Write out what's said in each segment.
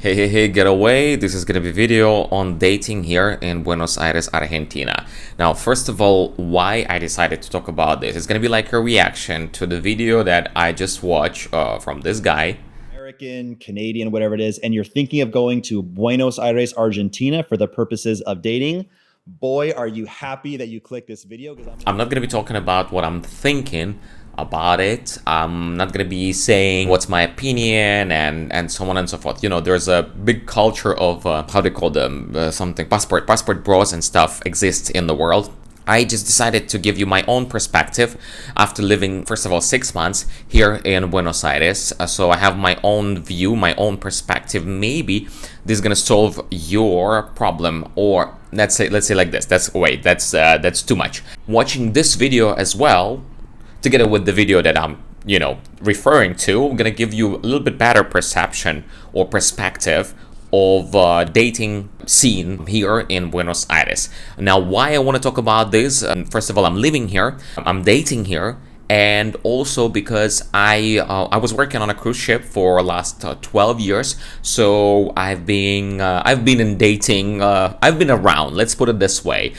Hey, get away. This is gonna be a video on dating here in Buenos Aires, Argentina. Now, first of all, why I decided to talk about this. It's gonna be like a reaction to the video that I just watched from this guy. American, Canadian, whatever it is, and you're thinking of going to Buenos Aires, Argentina for the purposes of dating, boy, are you happy that you clicked this video. I'm not gonna be talking about what I'm thinking about it. I'm not gonna be saying what's my opinion and so on and so forth. You know, there's a big culture of how they call them, something passport bros and stuff exists in the world. I just decided to give you my own perspective after living, first of all, 6 months here in Buenos Aires. So I have my own view, my own perspective. Maybe this is gonna solve your problem, or let's say like this. That's too much. Watching this video as well, together with the video that I'm, referring to, I'm gonna give you a little bit better perception or perspective of dating scene here in Buenos Aires. Now, why I want to talk about this? First of all, I'm living here, I'm dating here, and also because I was working on a cruise ship for last 12 years. So I've been in dating. I've been around. Let's put it this way.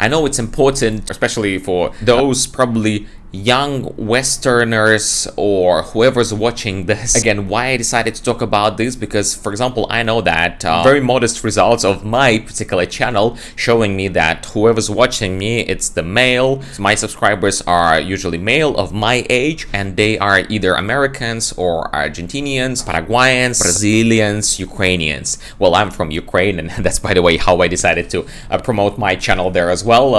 I know it's important, especially for those probably young Westerners or whoever's watching this. Again, why I decided to talk about this, because for example, I know that very modest results of my particular channel showing me that whoever's watching me, it's the male. My subscribers are usually male of my age, and they are either Americans or Argentinians, Paraguayans, Brazilians, Ukrainians. Well, I'm from Ukraine, and that's, by the way, how I decided to promote my channel there as well.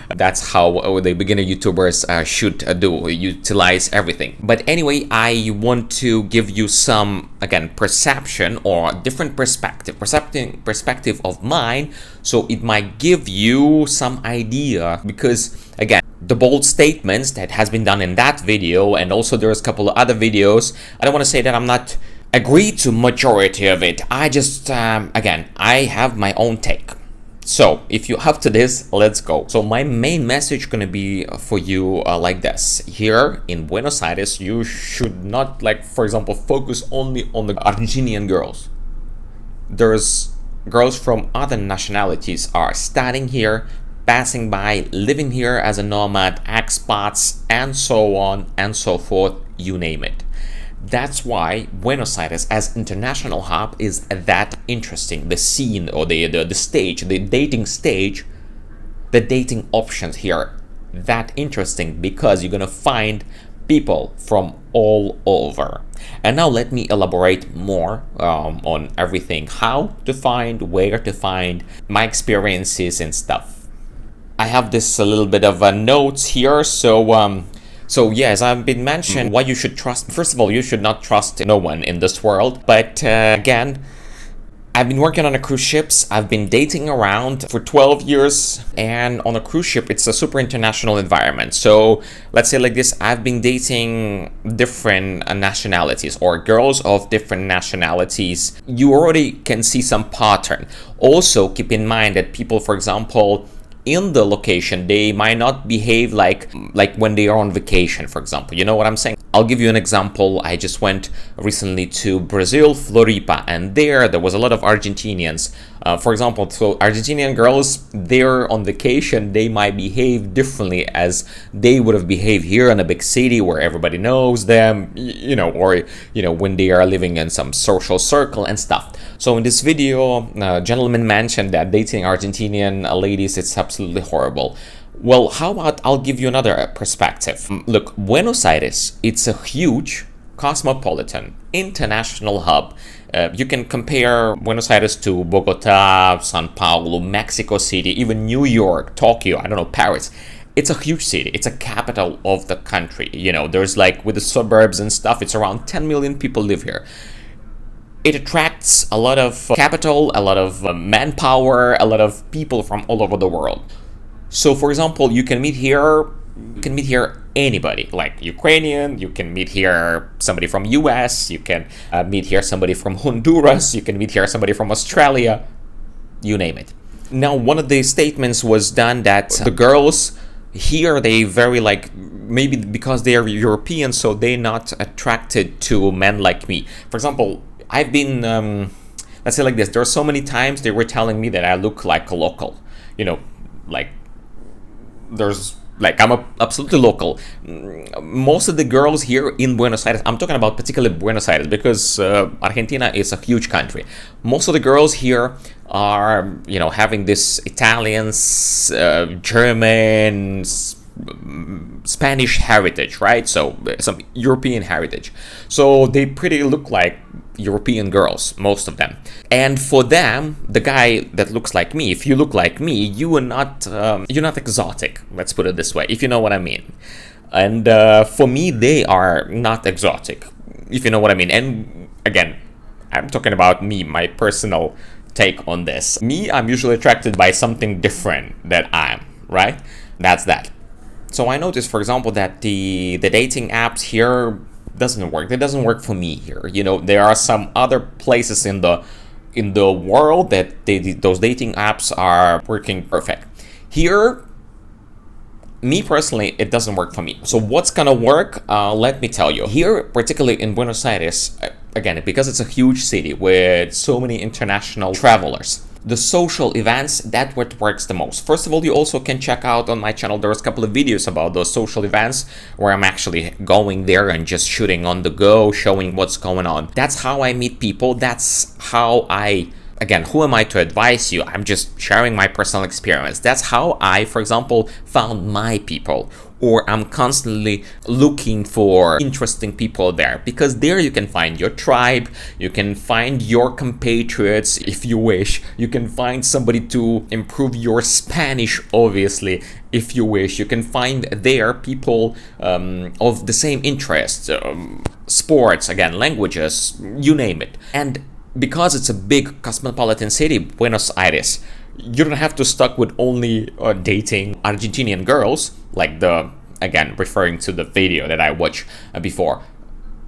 That's how the beginner YouTubers should do, utilize everything. But anyway, I want to give you some, again, perception or different perspective of mine, so it might give you some idea. Because again, the bold statements that has been done in that video, and also there's a couple of other videos, I don't want to say that I'm not agree to majority of it. I just again, I have my own take. So if you up to this, let's go. So my main message gonna be for you like this. Here in Buenos Aires, you should not, like, for example, focus only on the Argentinian girls. There's girls from other nationalities are studying here, passing by, living here as a nomad, expats, and so on and so forth, you name it. That's why Buenos Aires as international hub is that interesting. The scene, or the stage, the dating stage, the dating options here, that interesting, because you're gonna find people from all over. And now let me elaborate more on everything, how to find, where to find, my experiences and stuff. I have this a little bit of notes here, so yes, I've been mentioned why you should trust. First of all, you should not trust no one in this world. But again, I've been working on a cruise ships. I've been dating around for 12 years. And on a cruise ship, it's a super international environment. So let's say like this, I've been dating different nationalities, or girls of different nationalities. You already can see some pattern. Also, keep in mind that people, for example, in the location, they might not behave like when they are on vacation, for example. You know what I'm saying? I'll give you an example. I just went recently to Brazil, Floripa, and there was a lot of Argentinians. For example, so Argentinian girls, they're on vacation, they might behave differently as they would have behaved here in a big city where everybody knows them, or when they are living in some social circle and stuff. So in this video, a gentleman mentioned that dating Argentinian ladies, it's absolutely horrible. Well, how about I'll give you another perspective. Look, Buenos Aires, it's a huge cosmopolitan international hub. You can compare Buenos Aires to Bogota, Sao Paulo, Mexico City, even New York, Tokyo, I don't know, Paris. It's a huge city. It's a capital of the country. There's, like, with the suburbs and stuff, it's around 10 million people live here. It attracts a lot of capital, a lot of manpower, a lot of people from all over the world. So, for example, you can meet here anybody, like Ukrainian, you can meet here somebody from US, you can meet here somebody from Honduras, you can meet here somebody from Australia, you name it. Now, one of the statements was done that the girls here, they very, like, maybe because they are European, so they're not attracted to men like me. For example, I've been let's say like this, there are so many times they were telling me that I look like a local, like there's like I'm absolutely local. Most of the girls here in Buenos Aires, I'm talking about particularly Buenos Aires because Argentina is a huge country. Most of the girls here are, having this Italian, German, Spanish heritage, right? So some European heritage. So they pretty look like European girls, most of them. And for them, the guy that looks like me, if you look like me, you are not you're not exotic. Let's put it this way, if you know what I mean. And for me, they are not exotic, if you know what I mean. And again, I'm talking about me, my personal take on this. Me, I'm usually attracted by something different that I'm, right? That's that. So I noticed, for example, that the dating apps here doesn't work. It doesn't work for me here. There are some other places in the world that those dating apps are working perfect. Here, me personally, it doesn't work for me. So what's gonna work? Let me tell you. Here, particularly in Buenos Aires, again, because it's a huge city with so many international travelers, the social events, that's what works the most. First of all, you also can check out on my channel, there's a couple of videos about those social events where I'm actually going there and just shooting on the go, showing what's going on. That's how I meet people. That's how again, who am I to advise you? I'm just sharing my personal experience. That's how I, for example, found my people. Or I'm constantly looking for interesting people there, because there you can find your tribe, you can find your compatriots if you wish, you can find somebody to improve your Spanish, obviously, if you wish, you can find there people of the same interests, sports, again, languages, you name it. And because it's a big cosmopolitan city, Buenos Aires, you don't have to stuck with only dating Argentinian girls, like again, referring to the video that I watched before,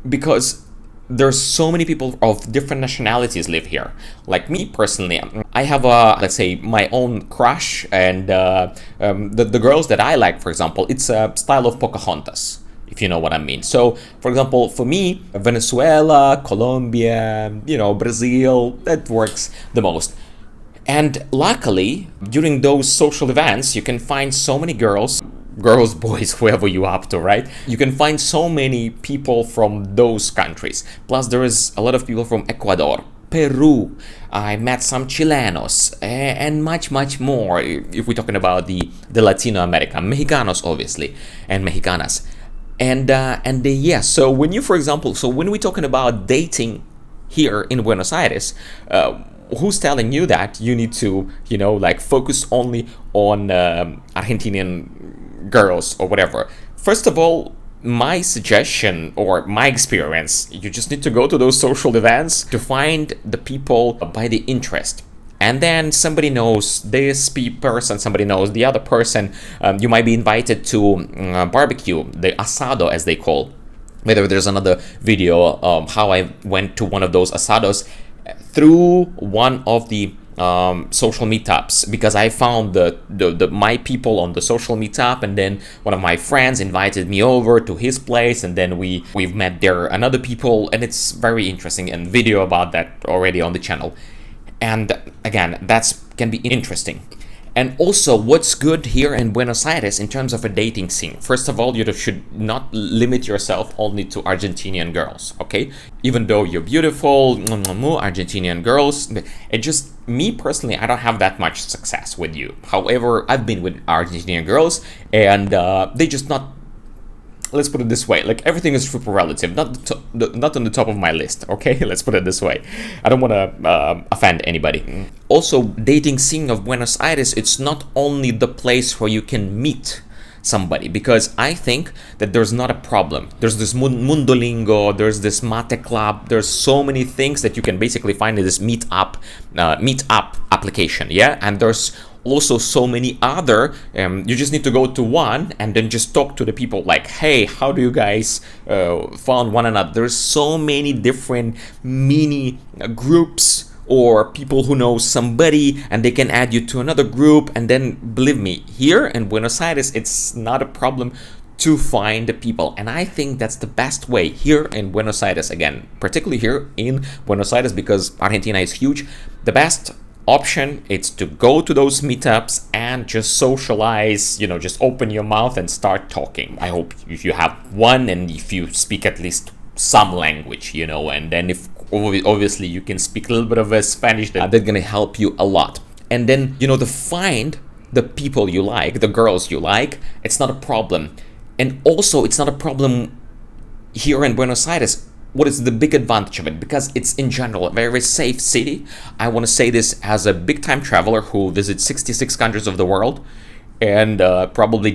because there's so many people of different nationalities live here. Like me personally, I have let's say my own crush, and the girls that I like, for example, it's a style of Pocahontas, if you know what I mean. So, for example, for me, Venezuela, Colombia, Brazil, that works the most. And luckily, during those social events, you can find so many girls, boys, whoever you up to, right? You can find so many people from those countries. Plus, there is a lot of people from Ecuador, Peru. I met some Chilenos, and much, much more. If we're talking about the Latino America, Mexicanos, obviously, and Mexicanas. Yeah, so when we're talking about dating here in Buenos Aires, who's telling you that you need to, focus only on Argentinian girls or whatever? First of all, my suggestion or my experience, you just need to go to those social events to find the people by the interest. And then somebody knows this person, somebody knows the other person. You might be invited to barbecue, the asado as they call. Whether there's another video of how I went to one of those asados through one of the social meetups, because I found my people on the social meetup, and then one of my friends invited me over to his place, and then we've met there another people, and it's very interesting, and video about that already on the channel. And again, that can be interesting. And also, what's good here in Buenos Aires in terms of a dating scene? First of all, you should not limit yourself only to Argentinian girls, okay? Even though you're beautiful, Argentinian girls, it just, me personally, I don't have that much success with you. However, I've been with Argentinian girls, and they just not, let's put it this way, like everything is super relative, not on the top of my list, okay? Let's put it this way. I don't want to offend anybody. Also, dating scene of Buenos Aires, it's not only the place where you can meet somebody, because I think that there's not a problem. There's this Mundolingo, there's this Mate Club, there's so many things that you can basically find in this meetup application, yeah? And there's also so many other, you just need to go to one and then just talk to the people like, hey, how do you guys found one another? There's so many different mini groups or people who know somebody, and they can add you to another group. And then, believe me, here in Buenos Aires, it's not a problem to find the people. And I think that's the best way here in Buenos Aires, again, particularly here in Buenos Aires, because Argentina is huge. The best option is to go to those meetups and just socialize, you know, just open your mouth and start talking. I hope if you have one and if you speak at least some language, you know, and then if obviously you can speak a little bit of Spanish, then they're gonna help you a lot. And then, you know, to find the people you like, the girls you like, it's not a problem. And also it's not a problem here in Buenos Aires. What is the big advantage of it? Because it's in general a very safe city. I want to say this as a big time traveler who visits 66 countries of the world and probably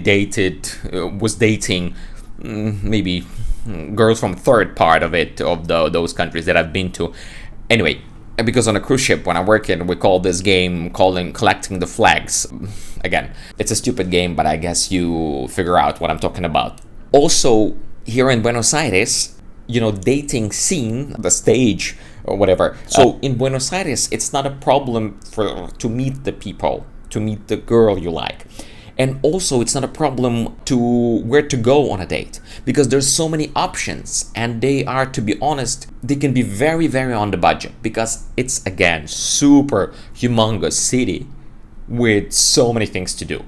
was dating maybe girls from third part of it, of those countries that I've been to. Anyway, because on a cruise ship when I work in, we call this game collecting the flags. Again, it's a stupid game, but I guess you figure out what I'm talking about. Also, here in Buenos Aires, you know, dating scene, the stage or whatever. So in Buenos Aires, it's not a problem to meet the people, to meet the girl you like. And also it's not a problem to where to go on a date, because there's so many options, and they are, to be honest, they can be very, very on the budget, because it's, again, super humongous city with so many things to do.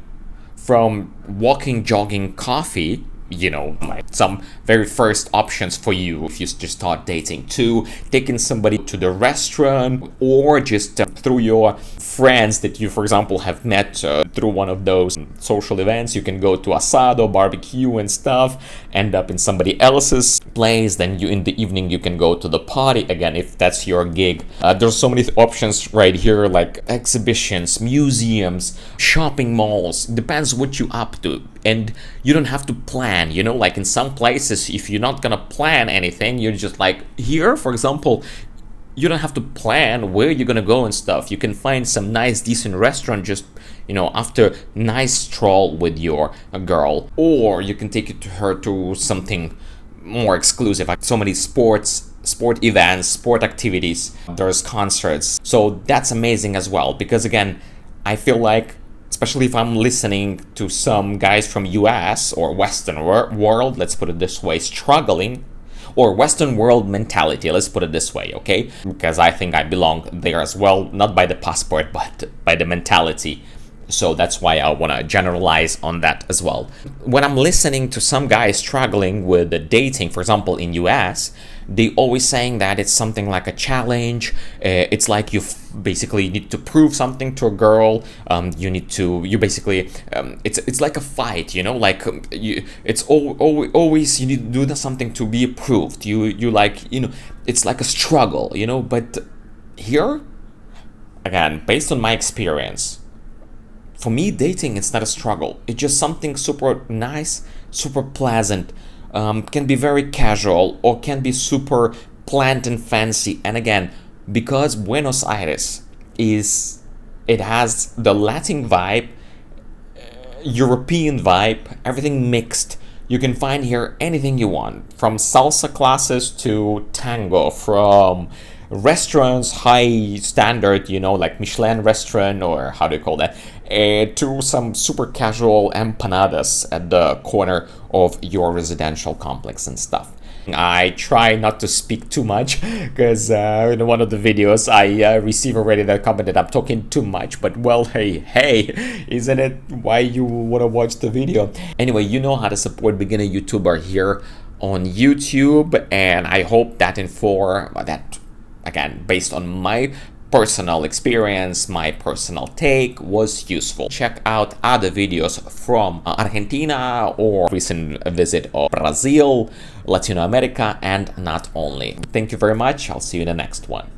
From walking, jogging, coffee, you know, like some very first options for you if you just start dating, to taking somebody to the restaurant, or just through your friends that you, for example, have met through one of those social events. You can go to asado, barbecue and stuff, end up in somebody else's place, then in the evening you can go to the party again if that's your gig. There's so many options right here, like exhibitions, museums, shopping malls. Depends what you're up to, and you don't have to plan, you know, like in some places, if you're not gonna plan anything, you're just like, here, for example, you don't have to plan where you're gonna go and stuff. You can find some nice, decent restaurant just, you know, after nice stroll with your girl, or you can take it to her to something more exclusive, like so many sport events, sport activities, there's concerts. So that's amazing as well, because again, I feel like, especially if I'm listening to some guys from US or Western world, let's put it this way, struggling, or Western world mentality, let's put it this way, okay? Because I think I belong there as well, not by the passport, but by the mentality. So that's why I want to generalize on that as well. When I'm listening to some guys struggling with the dating, for example, in US, they always saying that it's something like a challenge. It's like you basically need to prove something to a girl. You basically, it's like a fight, you know, like it's always you need to do something to be approved. You like, you know, it's like a struggle, you know. But here, again, based on my experience, for me, dating is not a struggle. It's just something super nice, super pleasant. Can be very casual, or can be super planned and fancy. And again, because Buenos Aires it has the Latin vibe, European vibe, everything mixed. You can find here anything you want, from salsa classes to tango, from restaurants, high standard, you know, like Michelin restaurant, or how do you call that, to some super casual empanadas at the corner of your residential complex and stuff. I try not to speak too much, because in one of the videos I receive already that comment that I'm talking too much, but well, hey, isn't it why you want to watch the video? Anyway, you know how to support beginner YouTuber here on YouTube, and I hope that again, based on my personal experience, my personal take, was useful. Check out other videos from Argentina, or recent visit of Brazil, Latin America, and not only. Thank you very much. I'll see you in the next one.